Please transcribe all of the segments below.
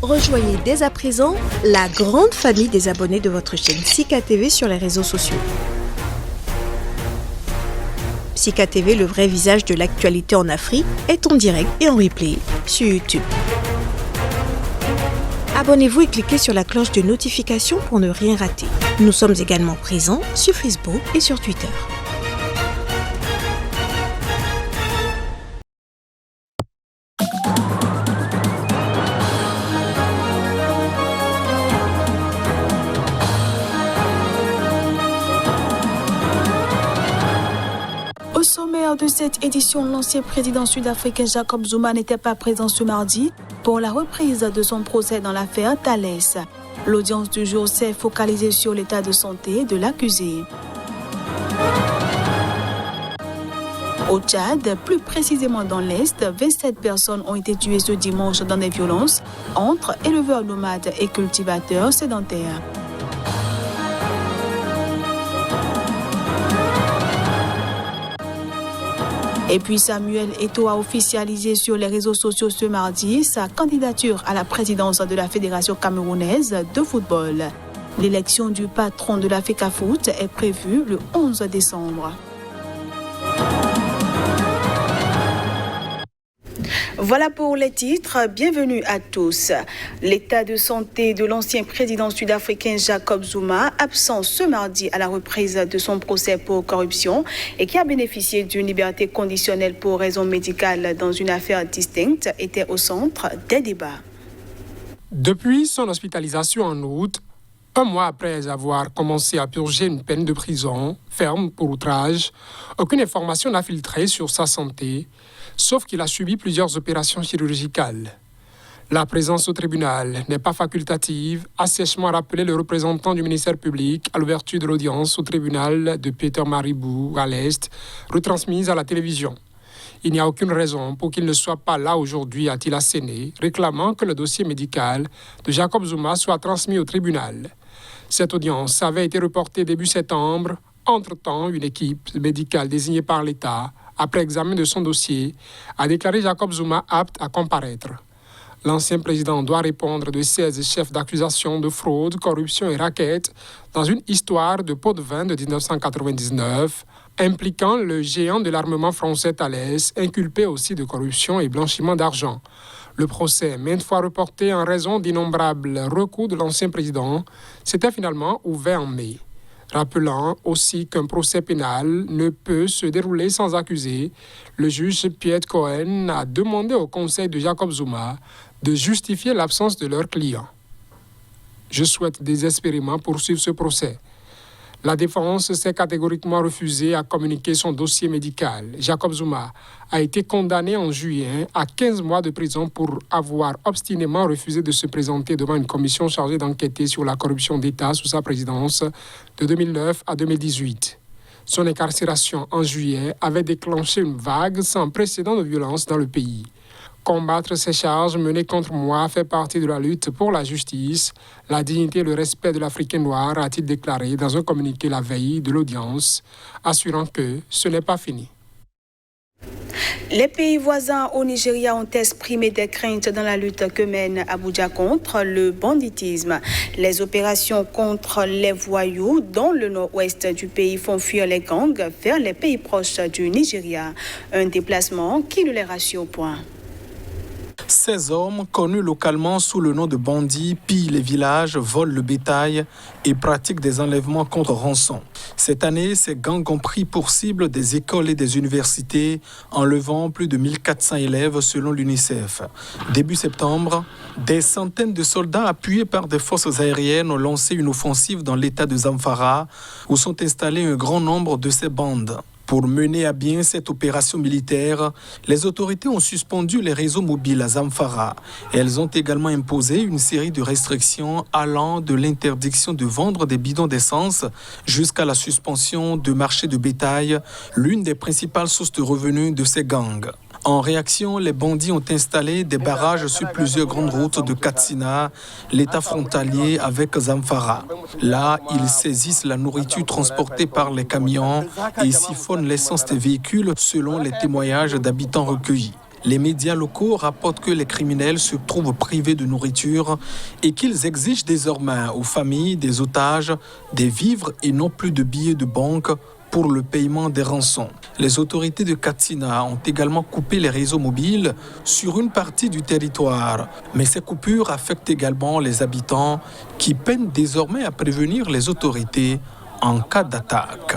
Rejoignez dès à présent la grande famille des abonnés de votre chaîne Sika TV sur les réseaux sociaux. Sika TV, le vrai visage de l'actualité en Afrique, est en direct et en replay sur YouTube. Abonnez-vous et cliquez sur la cloche de notification pour ne rien rater. Nous sommes également présents sur Facebook et sur Twitter. Au sommaire de cette édition, l'ancien président sud-africain Jacob Zuma n'était pas présent ce mardi pour la reprise de son procès dans l'affaire Thales. L'audience du jour s'est focalisée sur l'état de santé de l'accusé. Au Tchad, plus précisément dans l'Est, 27 personnes ont été tuées ce dimanche dans des violences entre éleveurs nomades et cultivateurs sédentaires. Et puis Samuel Eto'o a officialisé sur les réseaux sociaux ce mardi sa candidature à la présidence de la Fédération camerounaise de football. L'élection du patron de la FECAFOOT est prévue le 11 décembre. Voilà pour les titres. Bienvenue à tous. L'état de santé de l'ancien président sud-africain Jacob Zuma, absent ce mardi à la reprise de son procès pour corruption et qui a bénéficié d'une liberté conditionnelle pour raison médicale dans une affaire distincte, était au centre des débats. Depuis son hospitalisation en août, un mois après avoir commencé à purger une peine de prison ferme pour outrage, aucune information n'a filtré sur sa santé, sauf qu'il a subi plusieurs opérations chirurgicales. La présence au tribunal n'est pas facultative, a sèchement rappelé le représentant du ministère public à l'ouverture de l'audience au tribunal de Pietermaritzburg à l'Est, retransmise à la télévision. Il n'y a aucune raison pour qu'il ne soit pas là aujourd'hui, a-t-il asséné, réclamant que le dossier médical de Jacob Zuma soit transmis au tribunal. Cette audience avait été reportée début septembre. Entre-temps, une équipe médicale désignée par l'État, après examen de son dossier, a déclaré Jacob Zuma apte à comparaître. L'ancien président doit répondre de 16 chefs d'accusation de fraude, corruption et racket dans une histoire de pot de vin de 1999, impliquant le géant de l'armement français Thales, inculpé aussi de corruption et blanchiment d'argent. Le procès, maintes fois reporté en raison d'innombrables recours de l'ancien président, s'était finalement ouvert en mai. Rappelant aussi qu'un procès pénal ne peut se dérouler sans accusé, le juge Piet Cohen a demandé au conseil de Jacob Zuma de justifier l'absence de leur client. Je souhaite désespérément poursuivre ce procès. La défense s'est catégoriquement refusée à communiquer son dossier médical. Jacob Zuma a été condamné en juillet à 15 mois de prison pour avoir obstinément refusé de se présenter devant une commission chargée d'enquêter sur la corruption d'État sous sa présidence de 2009 à 2018. Son incarcération en juillet avait déclenché une vague sans précédent de violence dans le pays. Combattre ces charges menées contre moi fait partie de la lutte pour la justice, la dignité et le respect de l'Africain noir, a-t-il déclaré dans un communiqué la veille de l'audience, assurant que ce n'est pas fini. Les pays voisins au Nigeria ont exprimé des craintes dans la lutte que mène Abuja contre le banditisme. Les opérations contre les voyous dans le nord-ouest du pays font fuir les gangs vers les pays proches du Nigeria. Un déplacement qui ne les rassure au point. Ces hommes, connus localement sous le nom de bandits, pillent les villages, volent le bétail et pratiquent des enlèvements contre rançon. Cette année, ces gangs ont pris pour cible des écoles et des universités, enlevant plus de 1400 élèves selon l'UNICEF. Début septembre, des centaines de soldats appuyés par des forces aériennes ont lancé une offensive dans l'état de Zamfara, où sont installés un grand nombre de ces bandes. Pour mener à bien cette opération militaire, les autorités ont suspendu les réseaux mobiles à Zamfara. Elles ont également imposé une série de restrictions allant de l'interdiction de vendre des bidons d'essence jusqu'à la suspension de marchés de bétail, l'une des principales sources de revenus de ces gangs. En réaction, les bandits ont installé des barrages sur plusieurs grandes routes de Katsina, l'état frontalier avec Zamfara. Là, ils saisissent la nourriture transportée par les camions et siphonnent l'essence des véhicules selon les témoignages d'habitants recueillis. Les médias locaux rapportent que les criminels se trouvent privés de nourriture et qu'ils exigent désormais aux familles des otages des vivres et non plus de billets de banque pour le paiement des rançons. Les autorités de Katsina ont également coupé les réseaux mobiles sur une partie du territoire. Mais ces coupures affectent également les habitants qui peinent désormais à prévenir les autorités en cas d'attaque.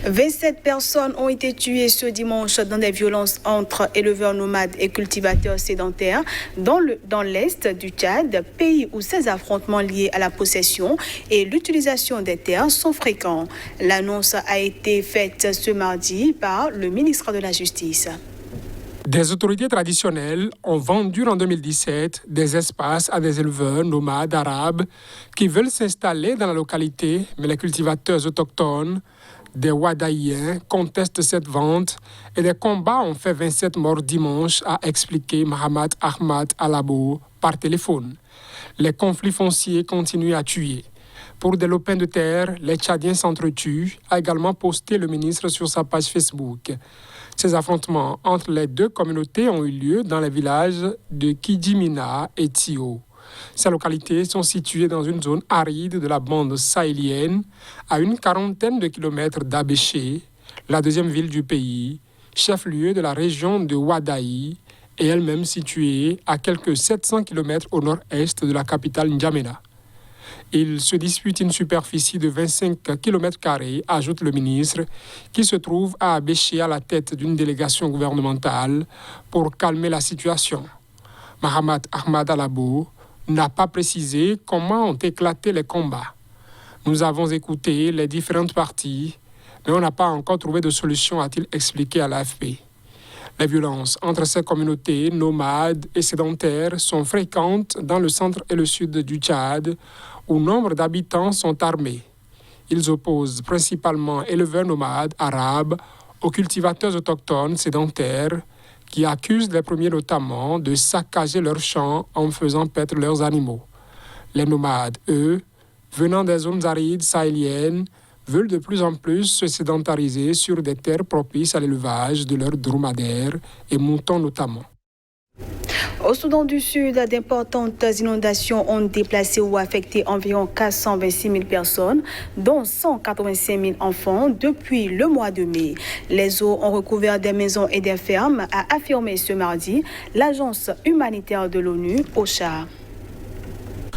27 personnes ont été tuées ce dimanche dans des violences entre éleveurs nomades et cultivateurs sédentaires dans l'est du Tchad, pays où ces affrontements liés à la possession et l'utilisation des terres sont fréquents. L'annonce a été faite ce mardi par le ministre de la Justice. Des autorités traditionnelles ont vendu en 2017 des espaces à des éleveurs nomades arabes qui veulent s'installer dans la localité, mais les cultivateurs autochtones des Wadaïens contestent cette vente et des combats ont fait 27 morts dimanche, a expliqué Mohamed Ahmad Alabo par téléphone. Les conflits fonciers continuent à tuer. Pour des lopins de terre, les Tchadiens s'entretuent, a également posté le ministre sur sa page Facebook. Ces affrontements entre les deux communautés ont eu lieu dans les villages de Kidjimina et Tio. Ces localités sont situées dans une zone aride de la bande sahélienne, à une quarantaine de kilomètres d'Abéché, la deuxième ville du pays, chef-lieu de la région de Wadaï, et elle-même située à quelques 700 kilomètres au nord-est de la capitale N'Djamena. Ils se disputent une superficie de 25 km², ajoute le ministre, qui se trouve à Abéché à la tête d'une délégation gouvernementale pour calmer la situation. Mohamed Ahmad Alabo n'a pas précisé comment ont éclaté les combats. Nous avons écouté les différentes parties, mais on n'a pas encore trouvé de solution, a-t-il expliqué à l'AFP. Les violences entre ces communautés nomades et sédentaires sont fréquentes dans le centre et le sud du Tchad, où nombre d'habitants sont armés. Ils opposent principalement éleveurs nomades arabes aux cultivateurs autochtones sédentaires qui accusent les premiers notamment de saccager leurs champs en faisant paître leurs animaux. Les nomades, eux, venant des zones arides sahéliennes, veulent de plus en plus se sédentariser sur des terres propices à l'élevage de leurs dromadaires et moutons notamment. Au Soudan du Sud, d'importantes inondations ont déplacé ou affecté environ 426 000 personnes, dont 185 000 enfants, depuis le mois de mai. Les eaux ont recouvert des maisons et des fermes, a affirmé ce mardi l'agence humanitaire de l'ONU, OCHA.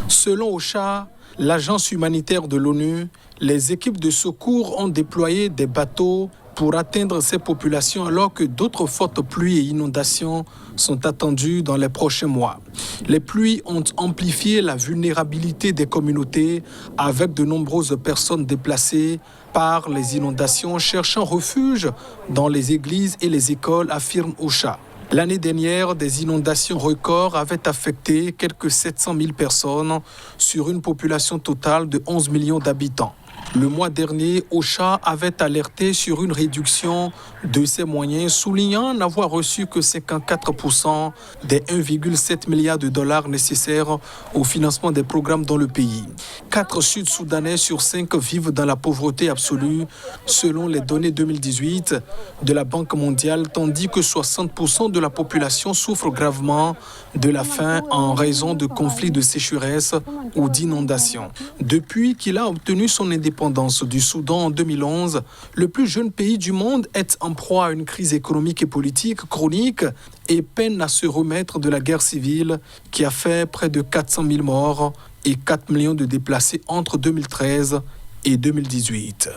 Selon OCHA, l'agence humanitaire de l'ONU, les équipes de secours ont déployé des bateaux pour atteindre ces populations alors que d'autres fortes pluies et inondations sont attendues dans les prochains mois. Les pluies ont amplifié la vulnérabilité des communautés avec de nombreuses personnes déplacées par les inondations cherchant refuge dans les églises et les écoles, affirme OCHA. L'année dernière, des inondations records avaient affecté quelques 700 000 personnes sur une population totale de 11 millions d'habitants. Le mois dernier, OCHA avait alerté sur une réduction de ses moyens, soulignant n'avoir reçu que 54% des 1,7 milliard de dollars nécessaires au financement des programmes dans le pays. 4 Sud-Soudanais sur 5 vivent dans la pauvreté absolue, selon les données 2018 de la Banque mondiale, tandis que 60% de la population souffre gravement de la faim en raison de conflits de sécheresse ou d'inondations. Depuis qu'il a obtenu son indépendance du Soudan en 2011, le plus jeune pays du monde est en proie à une crise économique et politique chronique et peine à se remettre de la guerre civile qui a fait près de 400 000 morts et 4 millions de déplacés entre 2013 et 2018.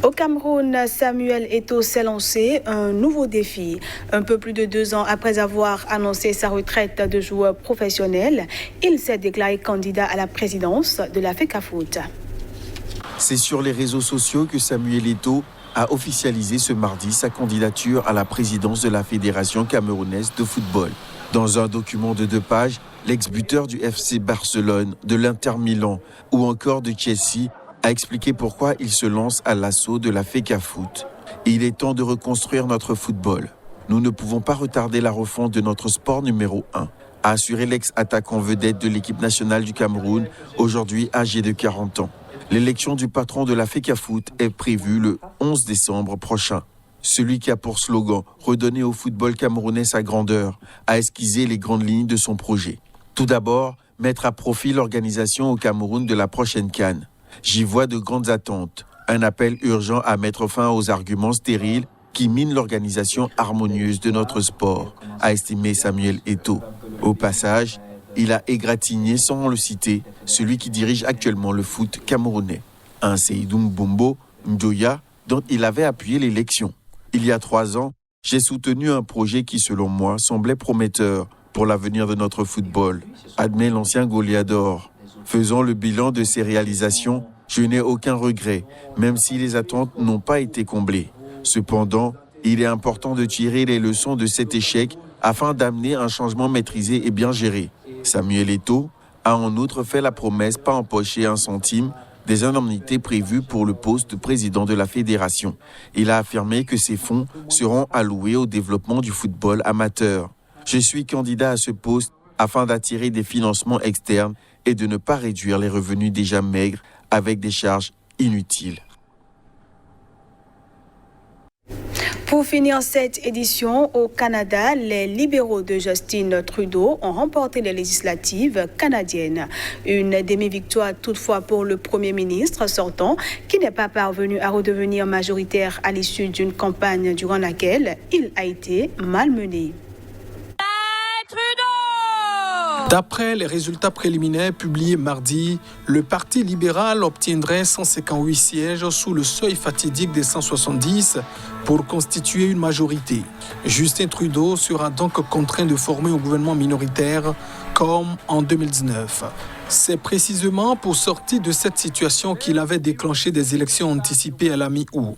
Au Cameroun, Samuel Eto'o s'est lancé un nouveau défi. Un peu plus de 2 ans après avoir annoncé sa retraite de joueur professionnel, il s'est déclaré candidat à la présidence de la FECAFOOT. C'est sur les réseaux sociaux que Samuel Eto'o a officialisé ce mardi sa candidature à la présidence de la Fédération camerounaise de football. Dans un document de 2 pages, l'ex-buteur du FC Barcelone, de l'Inter Milan ou encore de Chelsea a expliqué pourquoi il se lance à l'assaut de la FECAFOOT. Il est temps de reconstruire notre football. Nous ne pouvons pas retarder la refonte de notre sport numéro 1, a assuré l'ex-attaquant vedette de l'équipe nationale du Cameroun, aujourd'hui âgé de 40 ans. L'élection du patron de la FECAFOOT est prévue le 11 décembre prochain. Celui qui a pour slogan « Redonner au football camerounais sa grandeur » a esquissé les grandes lignes de son projet. Tout d'abord, mettre à profit l'organisation au Cameroun de la prochaine CAN. J'y vois de grandes attentes. Un appel urgent à mettre fin aux arguments stériles qui minent l'organisation harmonieuse de notre sport, a estimé Samuel Eto'o. Au passage, il a égratigné, sans le citer, celui qui dirige actuellement le foot camerounais, un Seydou Mbombo Ndoya, dont il avait appuyé l'élection. Il y a 3 ans, j'ai soutenu un projet qui, selon moi, semblait prometteur pour l'avenir de notre football, admet l'ancien Goliath d'or. Faisant le bilan de ces réalisations, je n'ai aucun regret, même si les attentes n'ont pas été comblées. Cependant, il est important de tirer les leçons de cet échec afin d'amener un changement maîtrisé et bien géré. Samuel Eto'o a en outre fait la promesse pas empocher un centime des indemnités prévues pour le poste de président de la fédération. Il a affirmé que ces fonds seront alloués au développement du football amateur. Je suis candidat à ce poste afin d'attirer des financements externes et de ne pas réduire les revenus déjà maigres avec des charges inutiles. Pour finir cette édition, au Canada, les libéraux de Justin Trudeau ont remporté les législatives canadiennes. Une demi-victoire toutefois pour le Premier ministre sortant, qui n'est pas parvenu à redevenir majoritaire à l'issue d'une campagne durant laquelle il a été malmené. D'après les résultats préliminaires publiés mardi, le Parti libéral obtiendrait 158 sièges sous le seuil fatidique des 170 pour constituer une majorité. Justin Trudeau sera donc contraint de former un gouvernement minoritaire comme en 2019. C'est précisément pour sortir de cette situation qu'il avait déclenché des élections anticipées à la mi-août.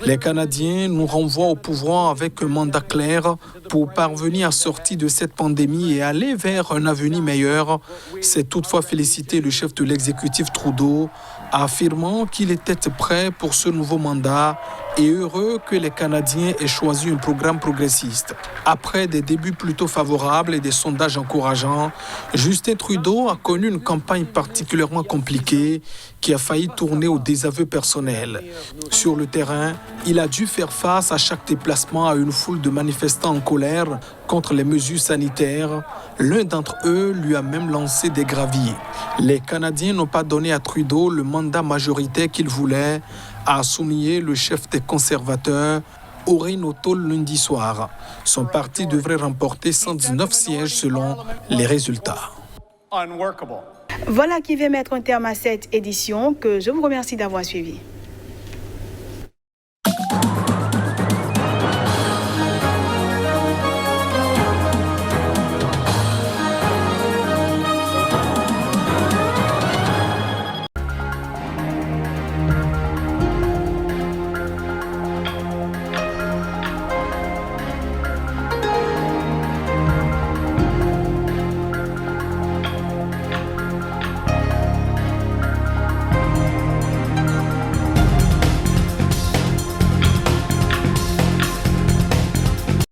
Les Canadiens nous renvoient au pouvoir avec un mandat clair pour parvenir à sortir de cette pandémie et aller vers un avenir meilleur. C'est toutefois félicité le chef de l'exécutif Trudeau, affirmant qu'il était prêt pour ce nouveau mandat et heureux que les Canadiens aient choisi un programme progressiste. Après des débuts plutôt favorables et des sondages encourageants, Justin Trudeau a connu une campagne particulièrement compliquée qui a failli tourner au désaveu personnel. Sur le terrain, il a dû faire face à chaque déplacement à une foule de manifestants en colère contre les mesures sanitaires. L'un d'entre eux lui a même lancé des graviers. Les Canadiens n'ont pas donné à Trudeau le mandat majoritaire qu'il voulait, a souligné le chef des conservateurs, Orin O'Toole, lundi soir. Son parti devrait remporter 119 sièges selon les résultats. Voilà qui vient mettre un terme à cette édition que je vous remercie d'avoir suivi.